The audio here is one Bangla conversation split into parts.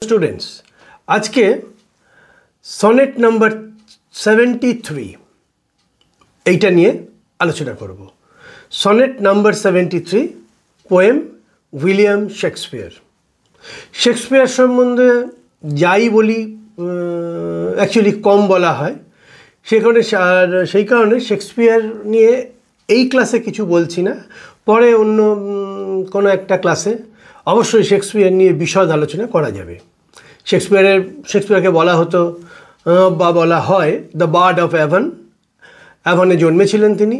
স্টুডেন্টস আজকে সনেট নাম্বার 73 এইটা নিয়ে আলোচনা করব। Sonnet number 73 poem William Shakespeare. Shakespeare সম্বন্ধে যাই বলি অ্যাকচুয়ালি কম বলা হয়, সেই কারণে শেক্সপিয়ার নিয়ে এই ক্লাসে কিছু বলছি না, পরে অন্য কোনো একটা ক্লাসে অবশ্যই শেক্সপিয়ার নিয়ে বিশদ আলোচনা করা যাবে। শেক্সপিয়ারকে বলা হতো বা বলা হয় দ্য বার্ড অফ অ্যাভন। অ্যাভনে জন্মেছিলেন তিনি।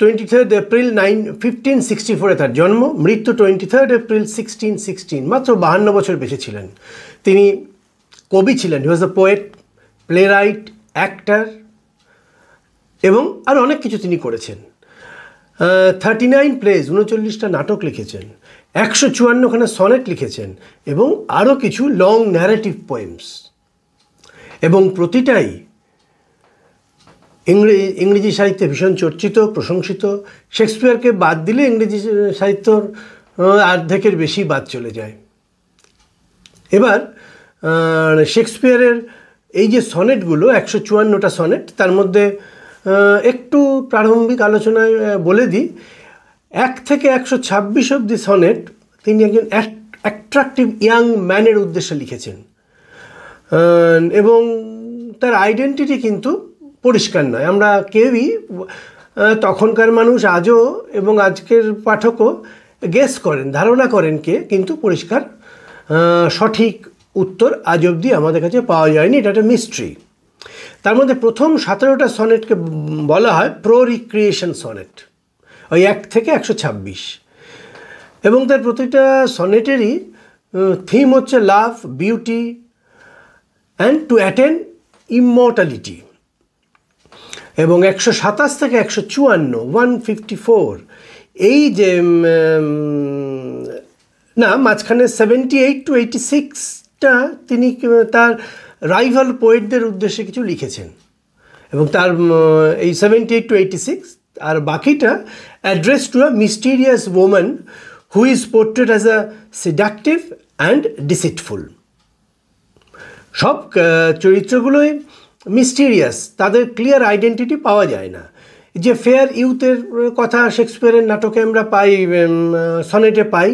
23 এপ্রিল 1564 তার জন্ম, মৃত্যু 23 এপ্রিল 1616, মাত্র 52 বছর বেঁচে ছিলেন। তিনি কবি ছিলেন, he was the poet, playwright, actor এবং আরও অনেক কিছু তিনি করেছেন। 39 প্লেজ, 39টা নাটক লিখেছেন, 154খানা সনেট লিখেছেন এবং আরও কিছু লং ন্যারেটিভ পোয়েমস, এবং প্রতিটাই ইংরেজি সাহিত্যে ভীষণ চর্চিত, প্রশংসিত। শেক্সপিয়ারকে বাদ দিলে ইংরেজি সাহিত্যর অর্ধেকের বেশি বাদ চলে যায়। এবার শেক্সপিয়ারের এই যে সনেটগুলো 154টা সনেট, তার মধ্যে একটু প্রারম্ভিক আলোচনায় বলে দিই, 1 থেকে 126 অব্দি সনেট তিনি একজন অ্যাট্রাকটিভ ইয়াং ম্যানের উদ্দেশ্যে লিখেছেন এবং তার আইডেন্টিটি কিন্তু পরিষ্কার নয়। আমরা কেউই, তখনকার মানুষ আজও এবং আজকের পাঠকও গেস করেন, ধারণা করেন কে, কিন্তু পরিষ্কার সঠিক উত্তর আজ অবধি আমাদের কাছে পাওয়া যায়নি। এটা একটা মিস্ট্রি। তার মধ্যে প্রথম 17টা সনেটকে বলা হয় প্রো রিক্রিয়েশন সনেট, ওই 1 থেকে 126, এবং তার প্রতিটা সনেটেরই থিম হচ্ছে love, beauty and to attain immortality. এবং 127 থেকে 154, 154, এই যে মাঝখানে 78 to 86টা তিনি তার রাইভাল পোয়েটদের উদ্দেশ্যে কিছু লিখেছেন, এবং তার এই 78 to 86 আর বাকিটা address to a mysterious woman who is portrait as a seductive and deceitful. সব চরিত্রগুলোই মিস্টিরিয়াস, তাদের ক্লিয়ার আইডেন্টিটি পাওয়া যায় না। যে ফেয়ার ইউথের কথা শেক্সপিয়ারের নাটকে আমরা পাই, সনেটে পাই,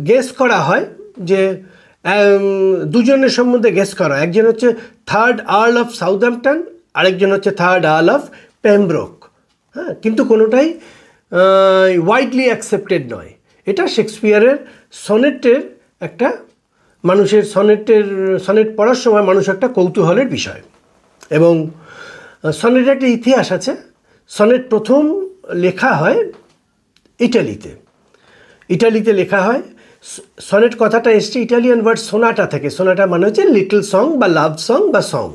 গেস করা হয় যে দুজনের সম্বন্ধে গেস করা, একজন হচ্ছে 3rd আর্ল অফ সাউদাম্পটন, আরেকজন হচ্ছে 3rd আর্ল অফ পেমব্রোক। হ্যাঁ, কিন্তু কোনোটাই ওয়াইডলি অ্যাকসেপ্টেড নয়। এটা শেক্সপিয়ারের সনেটের একটা, মানুষের সনেট পড়ার সময় মানুষ একটা কৌতূহলের বিষয়। এবং সনেটের একটা ইতিহাস আছে। সনেট প্রথম লেখা হয় ইটালিতে লেখা হয়। সনেট কথাটা এসছে ইটালিয়ান ওয়ার্ড সোনাটা থেকে। সোনাটা মানে হচ্ছে লিটল সং বা লাভ সং বা সং।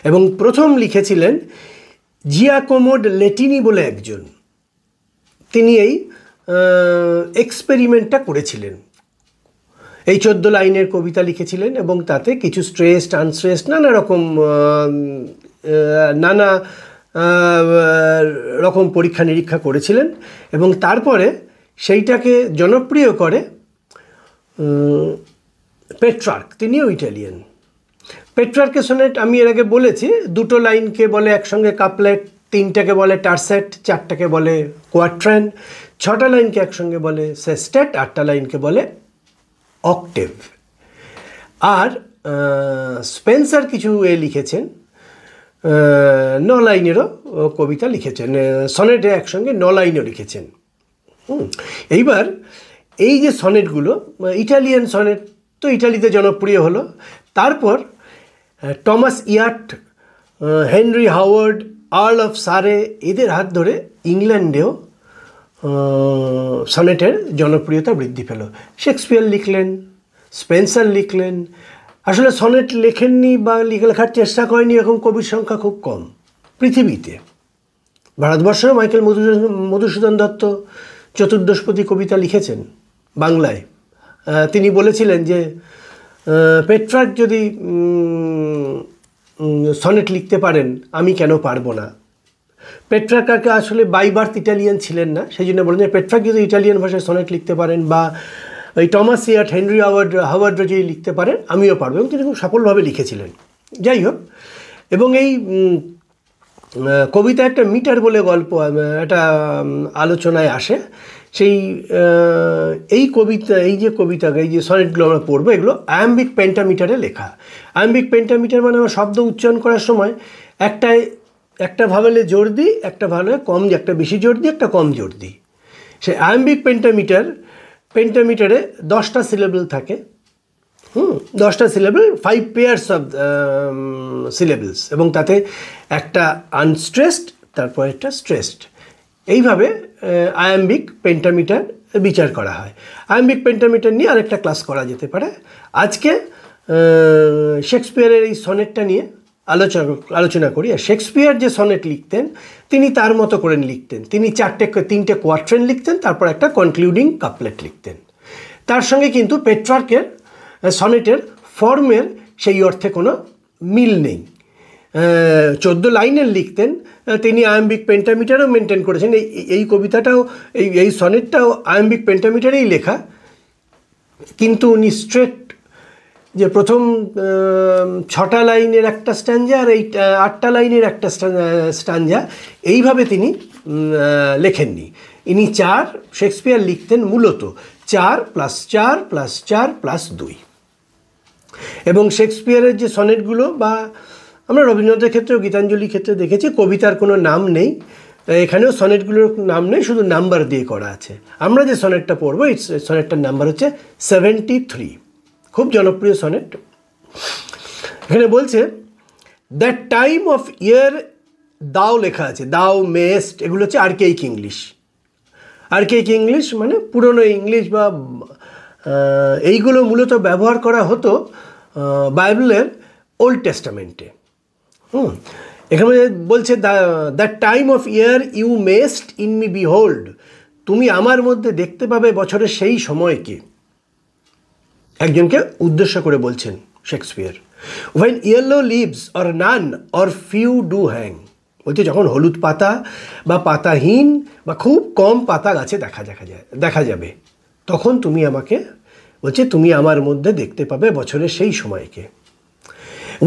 এবং প্রথম লিখেছিলেন জিয়াকোমোড লেটিনি বলে একজন। তিনি এই এক্সপেরিমেন্টটা করেছিলেন। এই 14 লাইনের কবিতা লিখেছিলেন এবং তাতে কিছু স্ট্রেসড, আনস্ট্রেসড, নানা রকম পরীক্ষা নিরীক্ষা করেছিলেন, এবং তারপরে সেইটাকে জনপ্রিয় করে পেট্রার্ক। তিনিও ইটালিয়ান। পেট্রার্কের সনেট আমি এর আগে বলেছি, 2 লাইনকে বলে একসঙ্গে কাপলেট, 3টাকে বলে টারসেট, 4টাকে বলে কোয়াট্রেন, 6টা লাইনকে একসঙ্গে বলে সেস্টেট, 8টা লাইনকে বলে অক্টেভ। আর স্পেন্সার কিছু লিখেছেন, 9 লাইনেরও কবিতা লিখেছেন, সনেটে একসঙ্গে 9 লাইনও লিখেছেন। এইবার এই যে সনেটগুলো, ইটালিয়ান সনেট তো ইটালিতে জনপ্রিয় হলো। তারপর Thomas yacht, Henry Howard, Earl of সারে, এদের হাত ধরে ইংল্যান্ডেও সনেটের জনপ্রিয়তা বৃদ্ধি পেল। শেক্সপিয়ার লিখলেন, স্পেন্সার লিখলেন। আসলে সনেট লেখেননি বা লেখার চেষ্টা করেনি এরকম কবির সংখ্যা খুব কম পৃথিবীতে। ভারতবর্ষেও মাইকেল মধুসূদন দত্ত চতুর্দশপদী কবিতা লিখেছেন বাংলায়। তিনি বলেছিলেন যে পেট্রার্ক যদি সনেট লিখতে পারেন, আমি কেন পারবো না। পেট্রার্ক আসলে বাই বার্থ ইটালিয়ান ছিলেন না, সেই জন্য বলেন যে পেট্রার্ক যদি ইটালিয়ান ভাষায় সনেট লিখতে পারেন বা ওই টমাস ইয়াট, হেনরি হাওয়ার্ড যদি লিখতে পারেন আমিও পারবো, এবং তিনি খুব সফলভাবে লিখেছিলেন। যাই হোক, এবং এই কবিতা একটা মিটার বলে গল্প একটা আলোচনায় আসে। সেই এই যে সনেটগুলো আমরা পড়বো, এগুলো আয়াম্বিক পেন্টামিটারে লেখা। আয়াম্বিক পেন্টামিটার মানে আমরা শব্দ উচ্চারণ করার সময় একটা ভাওয়েলে জোর দিই, একটা ভাওয়েলে কম, একটা বেশি জোর দিই, একটা কম জোর দিই। সেই আয়াম্বিক পেন্টামিটারে 10টা সিলেবল থাকে। 10টা সিলেবল, 5 পেয়ার্স অফ সিলেবলস, এবং তাতে একটা আনস্ট্রেসড, তারপর একটা স্ট্রেসড। এইভাবে আয়াম্বিক পেন্টামিটার বিচার করা হয়। আয়াম্বিক পেন্টামিটার নিয়ে আরেকটা ক্লাস করা যেতে পারে। আজকে শেক্সপিয়ারের এই সনেটটা নিয়ে আলোচনা করি। আর শেক্সপিয়ার যে সনেট লিখতেন, তিনি তার মতো করে লিখতেন। তিনি 3টে কোয়াট্রেন লিখতেন, তারপর একটা কনক্লুডিং কাপলেট লিখতেন। তার সঙ্গে কিন্তু পেট্রার্কের সনেটের ফর্মের সেই অর্থে কোনো মিল নেই। 14 লাইনের লিখতেন, তিনি আয়াম্বিক পেন্টামিটারও মেনটেন করেছেন। এই কবিতাটাও, এই সনেটটাও আয়াম্বিক পেন্টামিটারেই লেখা, কিন্তু উনি স্ট্রেট যে প্রথম 6টা লাইনের একটা স্ট্যাঞ্জা আর এই 8টা লাইনের একটা স্ট্যাঞ্জা, এইভাবে তিনি লেখেননি। ইনি শেক্সপিয়ার লিখতেন মূলত 4 + 4 + 4 + 2। এবং শেক্সপিয়ারের যে সনেটগুলো, বা আমরা রবীন্দ্রনাথের ক্ষেত্রেও গীতাঞ্জলির ক্ষেত্রে দেখেছি, কবিতার কোনো নাম নেই, এখানেও সনেটগুলোর নাম নেই, শুধু নাম্বার দিয়ে করা আছে। আমরা যে সনেটটা পড়বো, এই সনেটটার নাম্বার হচ্ছে 73, খুব জনপ্রিয় সনেট। এখানে বলছে দ্যাট টাইম অফ ইয়ার, দাও লেখা আছে, দাও মেস্ট, এগুলো হচ্ছে আর্কেইক ইংলিশ। আর্কেইক ইংলিশ মানে পুরনো ইংলিশ, বা এইগুলো মূলত ব্যবহার করা হতো বাইবেলের ওল্ড টেস্টামেন্টে। এখানে বলছে that time of year you mayst in me behold, তুমি আমার মধ্যে দেখতে পাবে বছরের সেই সময়কে। একজনকে উদ্দেশ্য করে বলছেন Shakespeare. When yellow leaves or none or few do hang, বলছে যখন হলুদ পাতা বা পাতাহীন বা খুব কম পাতা গাছে দেখা যাবে, তখন তুমি আমাকে, বলছে তুমি আমার মধ্যে দেখতে পাবে বছরের সেই সময়কে।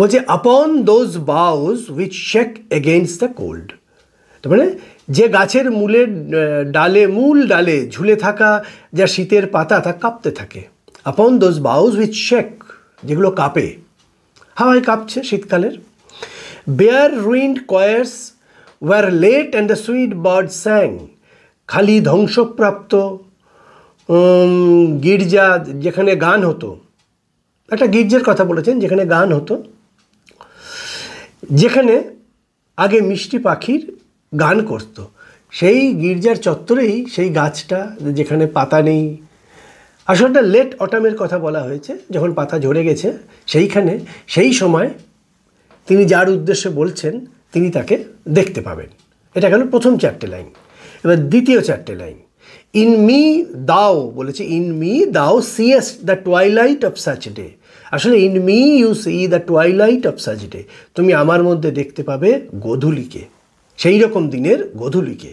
বলছে upon those boughs which shake against the cold, তার মানে যে গাছের মূল ডালে ঝুলে থাকা যা শীতের পাতা, তা কাঁপতে থাকে। upon those boughs which shake, যেগুলো কাঁপে, হাওয়ায় কাঁপছে শীতকালের। bare ruined choirs were late and the sweet birds sang, খালি ধ্বংসপ্রাপ্ত গির্জা, যেখানে গান হতো, একটা গির্জার কথা বলেছেন যেখানে গান হতো, যেখানে আগে মিষ্টি পাখির গান করত, সেই গির্জার চত্বরেই সেই গাছটা, যেখানে পাতা নেই। আসলে লেট অটামের কথা বলা হয়েছে, যখন পাতা ঝরে গেছে, সেই সময় তিনি যার উদ্দেশ্যে বলছেন, তিনি তাকে দেখতে পাবেন। এটা গেল প্রথম 4টে লাইন। এবার দ্বিতীয় 4টে লাইন, ইন মি দাও, বলেছে in me thou seest the twilight of such day. আসলে in me you see the twilight of such day, তুমি আমার মধ্যে দেখতে পাবে গোধূলিকে, সেই রকম দিনের গোধূলিকে।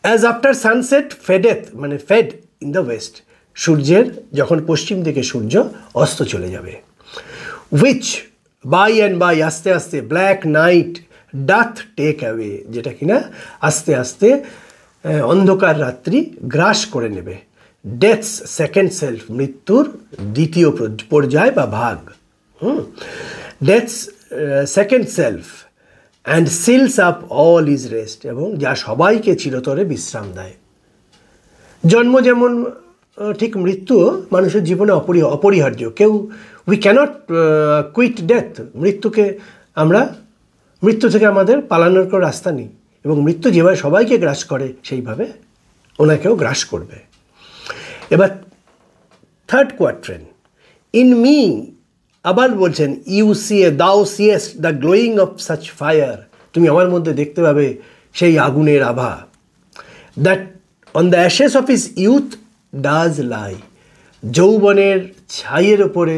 অ্যাজ আফটার সানসেট ফেডেথ, মানে ফেড ইন দ্য ওয়েস্ট, সূর্যের যখন পশ্চিম দিকে সূর্য অস্ত চলে যাবে। উইচ বাই অ্যান্ড বাই, আস্তে আস্তে, black night doth take away, যেটা কিনা আস্তে আস্তে অন্ধকার রাত্রি গ্রাস করে নেবে। ডেথস সেকেন্ড সেলফ, মৃত্যুর দ্বিতীয় পর্যায় বা ভাগ। Death's second self and seals up all is rest, এবং যা সবাইকে চিরতরে বিশ্রাম দেয়। জন্ম যেমন, ঠিক মৃত্যুও মানুষের জীবনে অপরিহার্য। উই ক্যানট কুইট ডেথ, মৃত্যু থেকে আমাদের পালানোর কোনো রাস্তা নেই, এবং মৃত্যু যেভাবে সবাইকে গ্রাস করে, সেইভাবে ওনাকেও গ্রাস করবে। এবার থার্ড কোয়াট্রেন, ইন মি, আবার বলছেন thou seest the glowing of such fire, তুমি আমার মধ্যে দেখতে পাবে সেই আগুনের আভা। That on the ashes of his youth does lie, যৌবনের ছাইয়ের ওপরে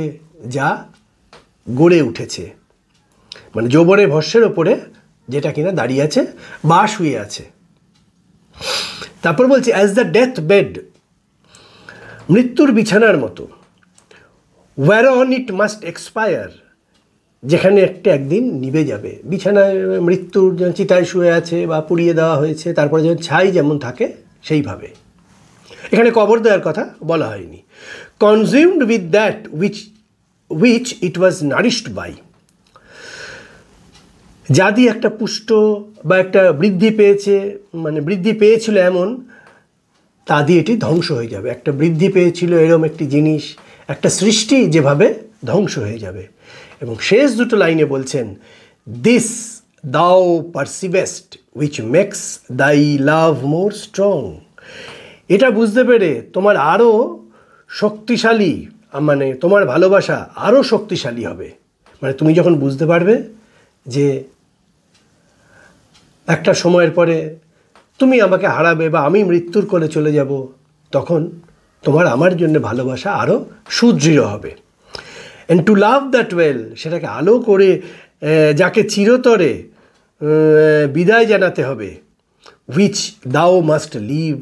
যা গড়ে উঠেছে, মানে যৌবনের ভস্যের ওপরে যেটা কিনা দাঁড়িয়ে আছে বা শুয়ে আছে। তারপর বলছে অ্যাজ দ্য ডেথ বেড মৃত্যুর বিছানার মতো, whereon it must expire, যেখানে একদিন নিভে যাবে। বিছানায় মৃত্যুর চিতায় শুয়ে আছে বা পুড়িয়ে দেওয়া হয়েছে, তারপরে যেমন ছাই যেমন থাকে সেইভাবে। এখানে কবর দেওয়ার কথা বলা হয়নি। Consumed with that which it was nourished by, যা দিয়ে একটা পুষ্ট বা একটা বৃদ্ধি পেয়েছে, মানে বৃদ্ধি পেয়েছিল এমন, তা দিয়ে এটি ধ্বংস হয়ে যাবে। একটা বৃদ্ধি পেয়েছিল এরকম একটি জিনিস, একটা সৃষ্টি যেভাবে ধ্বংস হয়ে যাবে। এবং শেষ দুটো লাইনে বলছেন, দিস দাও পারসিভেস্ট উইচ মেক্স দাই লাভ মোর স্ট্রং, এটা বুঝতে পেরে তোমার আরও শক্তিশালী, মানে তোমার ভালোবাসা আরও শক্তিশালী হবে। মানে তুমি যখন বুঝতে পারবে যে একটা সময়ের পরে তুমি আমাকে হারাবে বা আমি মৃত্যুর কোলে চলে যাব, তখন তোমার আমার জন্য ভালোবাসা আরও সুদৃঢ় হবে। And to love that well, সেটাকে আলো করে যাকে চিরতরে বিদায় জানাতে হবে, হুইচ দাও মাস্ট লিভ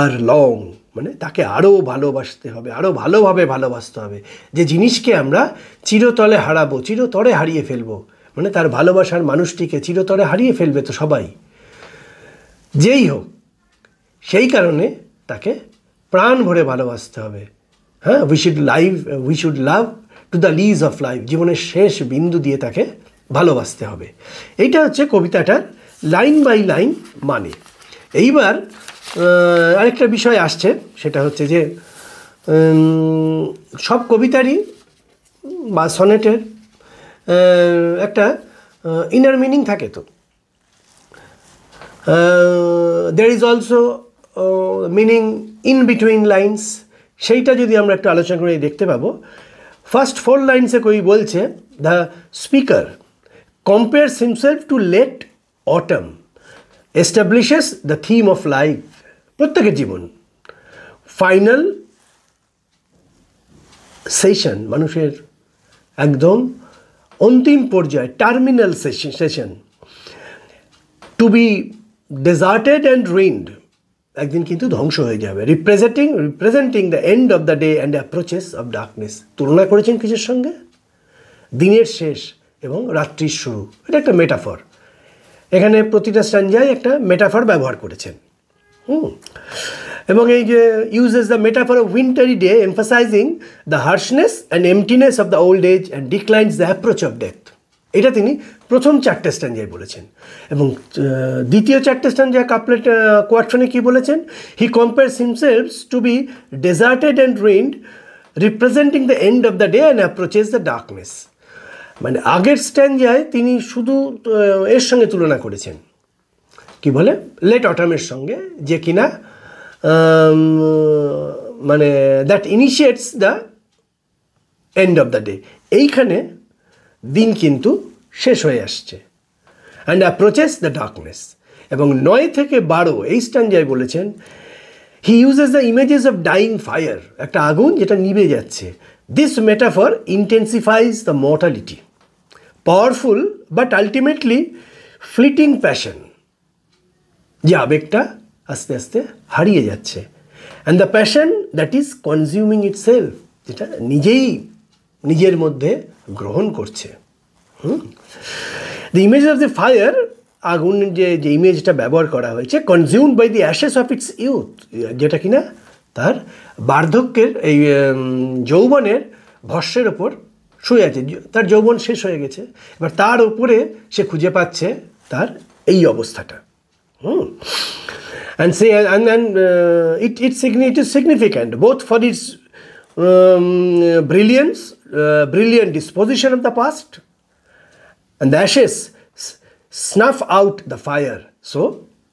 আর লং, মানে তাকে আরও ভালোবাসতে হবে, আরও ভালোভাবে ভালোবাসতে হবে। যে জিনিসকে আমরা চিরতরে হারাবো, চিরতরে হারিয়ে ফেলবো, মানে তার ভালোবাসার মানুষটিকে চিরতরে হারিয়ে ফেলবে তো সবাই, যেই হোক, সেই কারণে তাকে প্রাণ ভরে ভালোবাসতে হবে। হ্যাঁ, we should love to the lees of life, জীবনের শেষ বিন্দু দিয়ে তাকে ভালোবাসতে হবে। এইটা হচ্ছে কবিতাটার লাইন বাই লাইন মানে। এইবার আরেকটা বিষয় আসছে, সেটা হচ্ছে যে সব কবিতারই বা সনেটের একটা ইনার মিনিং থাকে। তো there is also meaning in between lines, সেইটা যদি আমরা একটু আলোচনা করে দেখতে পাবো। ফার্স্ট 4 লাইনসে কবি বলছে, the speaker compares himself to late autumn, establishes the theme of life, প্রত্যেকের জীবন, ফাইনাল সেশন, মানুষের একদম অন্তিম পর্যায়, terminal session, to be deserted and ruined, একদিন কিন্তু ধ্বংস হয়ে যাবে। Representing the end of the day and approaches of darkness, তুলনা করেছেন কিসের সঙ্গে? দিনের শেষ এবং রাত্রির শুরু। এটা একটা মেটাফর, এখানে প্রতিটা স্ট্যাঞ্জায় একটা মেটাফর ব্যবহার করেছেন। এবং এই যে uses the metaphor of wintry day, emphasising the harshness and emptiness of the old age and declines the approach of death, এটা তিনি প্রথম 4টে স্ট্যাঞ্জায় বলেছেন। এবং দ্বিতীয় 4টে স্ট্যাঞ্জায় কাপলেট কোয়ার্টনে কী বলেছেন? He compares himself to be deserted and ruined, representing the end of the day and approaches the darkness. মানে আগের স্ট্যাঞ্জায় তিনি শুধু এর সঙ্গে তুলনা করেছেন, কি বলে, লেট অটামের সঙ্গে, যে কিনা মানে that initiates the end of the day, এইখানে দিন কিন্তু শেষ হয়ে আসছে, অ্যান্ড অ্যাপ্রোচেস দ্য ডার্কনেস। এবং 9 থেকে 12 এই স্ট্যাঞ্জায় বলেছেন, he uses the images of dying fire, একটা আগুন যেটা নিভে যাচ্ছে। This metaphor intensifies the mortality, powerful but ultimately fleeting passion, যে আবেগটা আস্তে আস্তে হারিয়ে যাচ্ছে, and the passion that is consuming itself, যেটা নিজেই নিজের মধ্যে গ্রহণ করছে। The image of the fire, আগুন যে ইমেজটা ব্যবহার করা হয়েছে, consumed by the ashes of its youth, যেটা কিনা তার বার্ধক্যের এই যৌবনের ভস্যের ওপর শুয়ে আছে, তার যৌবন শেষ হয়ে গেছে, এবার তার উপরে সে খুঁজে পাচ্ছে তার এই অবস্থাটা। And say and it is significant both for its brilliant disposition of the past, and the ashes snuff out the fire, so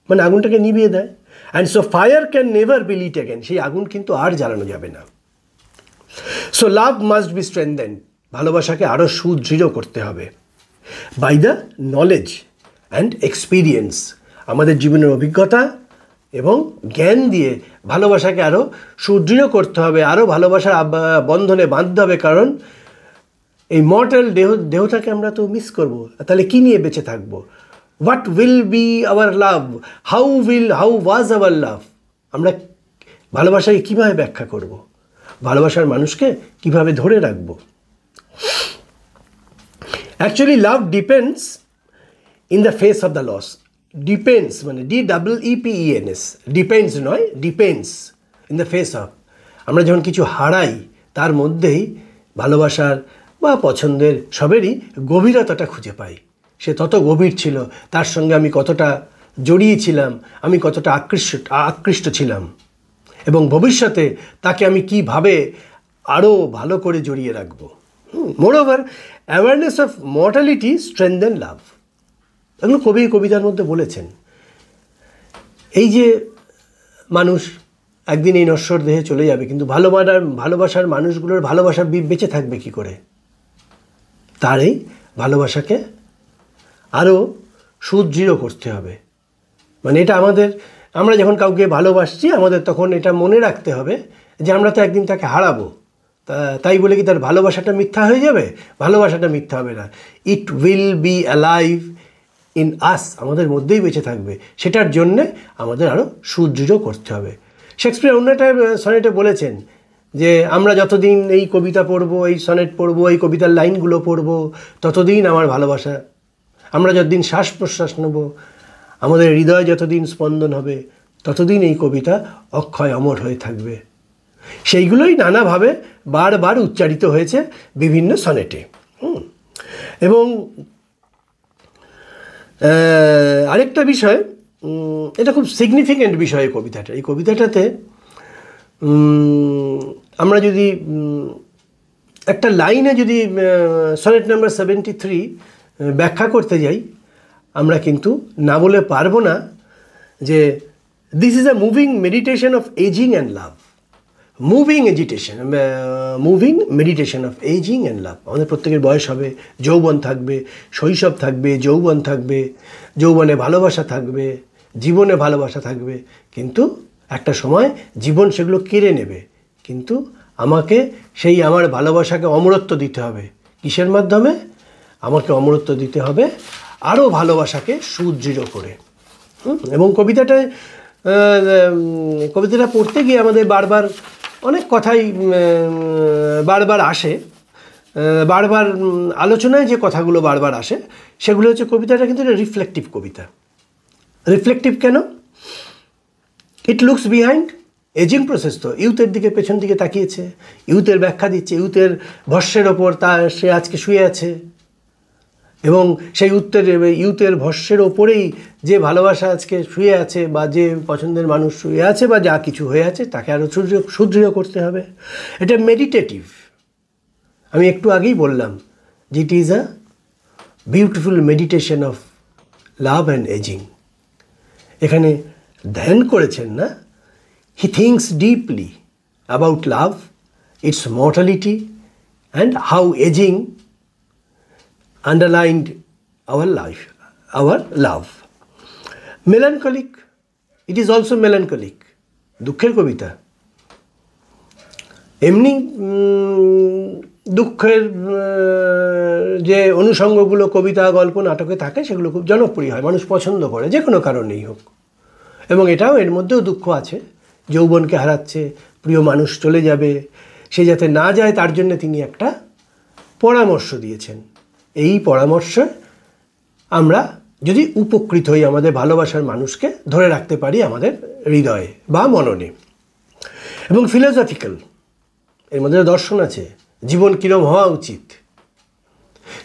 মানে আগুনটাকে নিভিয়ে দেয়, and so fire can never be lit again, সেই আগুন কিন্তু আর জ্বালানো যাবে না। So love must be strengthened, ভালোবাসাকে আরও সুদৃঢ় করতে হবে, by the knowledge and experience, আমাদের জীবনের অভিজ্ঞতা এবং জ্ঞান দিয়ে ভালোবাসাকে আরও সুদৃঢ় করতে হবে, আরও ভালোবাসার বন্ধনে বাঁধতে হবে। কারণ এই মর্টাল দেহটাকে আমরা তো মিস করব, তাহলে কী নিয়ে বেঁচে থাকবো? What will be our love, how was our love, আমরা ভালোবাসাকে কীভাবে ব্যাখ্যা করব, ভালোবাসার মানুষকে কিভাবে ধরে রাখব। Actually love depends in the face of the loss. Depends মানে DEEPENS, ডিপেন্ডস নয়, depends in the face of. আমরা যখন কিছু হারাই তার মধ্যেই ভালোবাসার বা পছন্দের সবেরই গভীরতাটা খুঁজে পাই। সে তত গভীর ছিল, তার সঙ্গে আমি কতটা জড়িয়েছিলাম, আমি কতটা আকৃষ্ট ছিলাম, এবং ভবিষ্যতে তাকে আমি কীভাবে আরও ভালো করে জড়িয়ে রাখবো। Moreover awareness of mortality strengthen love, এগুলো কবি কবিতার মধ্যে বলেছেন। এই যে মানুষ একদিন এই নশ্বর দেহে চলে যাবে, কিন্তু ভালোবাসার মানুষগুলোর ভালোবাসা বেঁচে থাকবে কি করে? তার এই ভালোবাসাকে আরও সুদৃঢ় করতে হবে। মানে এটা আমরা যখন কাউকে ভালোবাসছি আমাদের তখন এটা মনে রাখতে হবে যে আমরা তো একদিন তাকে হারাবো। তাই বলে কি তার ভালোবাসাটা মিথ্যা হয়ে যাবে? ভালোবাসাটা মিথ্যা হবে না। It will be alive in us, আমাদের মধ্যেই বেঁচে থাকবে। সেটার জন্যে আমাদের আরও সুদৃঢ় করতে হবে। শেক্সপিয়ার অন্য একটা সনেটে বলেছেন যে আমরা যতদিন এই কবিতা পড়ব, এই সনেট পড়ব, এই কবিতার লাইনগুলো পড়ব, ততদিন আমার ভালোবাসা, আমরা যতদিন শ্বাস প্রশ্বাস নেব, আমাদের হৃদয় যতদিন স্পন্দন হবে, ততদিন এই কবিতা অক্ষয় অমর হয়ে থাকবে। সেইগুলোই নানাভাবে বারবার উচ্চারিত হয়েছে বিভিন্ন সনেটে। এবং আরেকটা বিষয়, এটা খুব সিগনিফিক্যান্ট বিষয় কবিতাটা। এই কবিতাটাতে আমরা যদি একটা লাইনে যদি সনেট নাম্বার 73 ব্যাখ্যা করতে যাই, আমরা কিন্তু না বলে পারবো না যে this is a moving meditation of ageing and love. Moving meditation of ageing and love. আমাদের প্রত্যেকের বয়স হবে, যৌবন থাকবে, শৈশব থাকবে, যৌবন থাকবে, যৌবনে ভালোবাসা থাকবে, জীবনে ভালোবাসা থাকবে, কিন্তু একটা সময় জীবন সেগুলো কেড়ে নেবে। কিন্তু আমাকে সেই আমার ভালোবাসাকে অমরত্ব দিতে হবে। কিসের মাধ্যমে? আমাকে অমরত্ব দিতে হবে আরও ভালোবাসাকে সুদৃঢ় করে। এবং কবিতাটা পড়তে গিয়ে আমাদের বারবার অনেক কথাই বারবার আসে, বারবার আলোচনায় যে কথাগুলো বারবার আসে সেগুলো হচ্ছে, কবিতাটা কিন্তু একটা রিফ্লেকটিভ কবিতা। রিফ্লেকটিভ কেন? It looks behind ageing process. তো ইউথের দিকে, পেছন দিকে তাকিয়েছে, ইউথের ব্যাখ্যা দিচ্ছে, ইউথের ভস্যের ওপর সে আজকে শুয়ে আছে, এবং সেই ইউথের ভস্যের ওপরেই যে ভালোবাসা আজকে শুয়ে আছে, বা যে পছন্দের মানুষ শুয়ে আছে, বা যা কিছু হয়ে আছে, তাকে আরও সুদৃঢ় করতে হবে। এটা মেডিটেটিভ। আমি একটু আগেই বললাম যে it is a beautiful meditation of love and ageing. এখানে ধ্যান করেছেন না, he thinks deeply about love, it's mortality, and how ageing underlined our life, our love. Melancholic, it is also melancholic, দুঃখের কবিতা। এমনি দুঃখের যে অনুষঙ্গগুলো কবিতা, গল্প, নাটকে থাকে সেগুলো খুব জনপ্রিয় হয়, মানুষ পছন্দ করে, যে কোনো কারণেই হোক। এবং এটাও, এর মধ্যেও দুঃখ আছে, যৌবনকে হারাচ্ছে, প্রিয় মানুষ চলে যাবে, সে যাতে না যায় তার জন্য তিনি একটা পরামর্শ দিয়েছেন। এই পরামর্শে আমরা যদি উপকৃত হই, আমাদের ভালোবাসার মানুষকে ধরে রাখতে পারি আমাদের হৃদয়ে বা মননে। এবং ফিলোসফিক্যাল, এর মধ্যে দর্শন আছে, জীবন কীরকম হওয়া উচিত।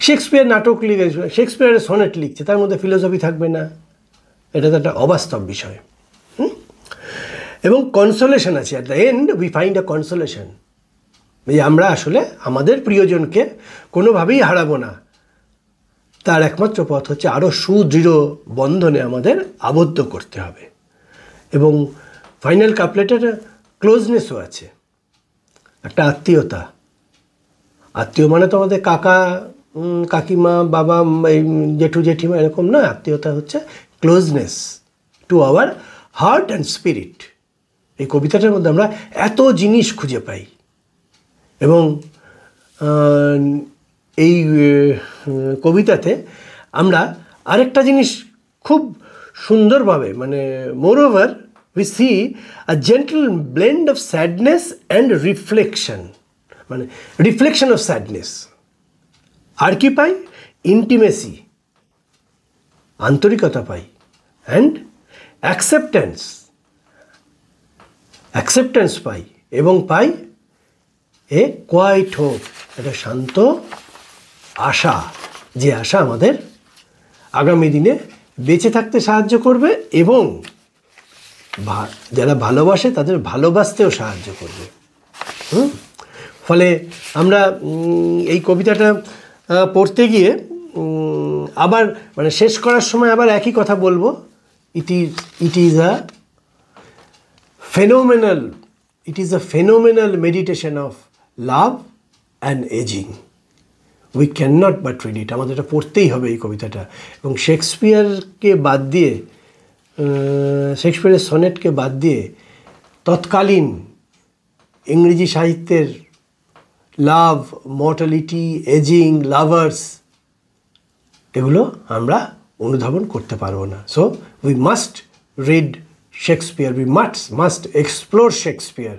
শেক্সপিয়ার নাটক লিখেছে, শেক্সপিয়ারের সনেট লিখছে, তার মধ্যে ফিলোসফি থাকবে না? এটা তো একটা অবাস্তব বিষয়। এবং কনসোলেশন আছে, at the end we find a consolation, যে আমরা আসলে আমাদের প্রিয়জনকে কোনোভাবেই হারাবো না। তার একমাত্র পথ হচ্ছে আরও সুদৃঢ় বন্ধনে আমাদের আবদ্ধ করতে হবে। এবং ফাইনাল কাপলেটের ক্লোজনেসও আছে, একটা আত্মীয়তা। আত্মীয় মানে তো আমাদের কাকা কাকিমা, বাবা, জেঠু জেঠিমা, এরকম নয়। আত্মীয়তা হচ্ছে closeness to our heart and spirit. এই কবিতাটার মধ্যে আমরা এত জিনিস খুঁজে পাই। এবং এই কবিতাতে আমরা আরেকটা জিনিস খুব সুন্দরভাবে, মানে moreover we see a gentle blend of sadness and reflection, মানে reflection of sadness. আর কি পাই? Intimacy, আন্তরিকতা পাই, and acceptance পাই, এবং পাই এ কোয়াইট হোপ, একটা শান্ত আশা, যে আশা আমাদের আগামী দিনে বেঁচে থাকতে সাহায্য করবে এবং যারা ভালোবাসে তাদের ভালোবাসতেও সাহায্য করবে। ফলে আমরা এই কবিতাটা পড়তে গিয়ে আবার মানে শেষ করার সময় আবার একই কথা বলবো, ইট is a phenomenal meditation of love and aging. We cannot but read it. আমাদের এটা পড়তেই হবে এই কবিতাটা। এবং শেক্সপিয়ারকে বাদ দিয়ে, শেক্সপিয়ারের সনেটকে বাদ দিয়ে তৎকালীন ইংরেজি সাহিত্যের লাভ, মর্টালিটি, এজিং, লাভার্স, এগুলো আমরা অনুধাবন করতে পারবো না। So we must read Shakespeare, we must explore Shakespeare.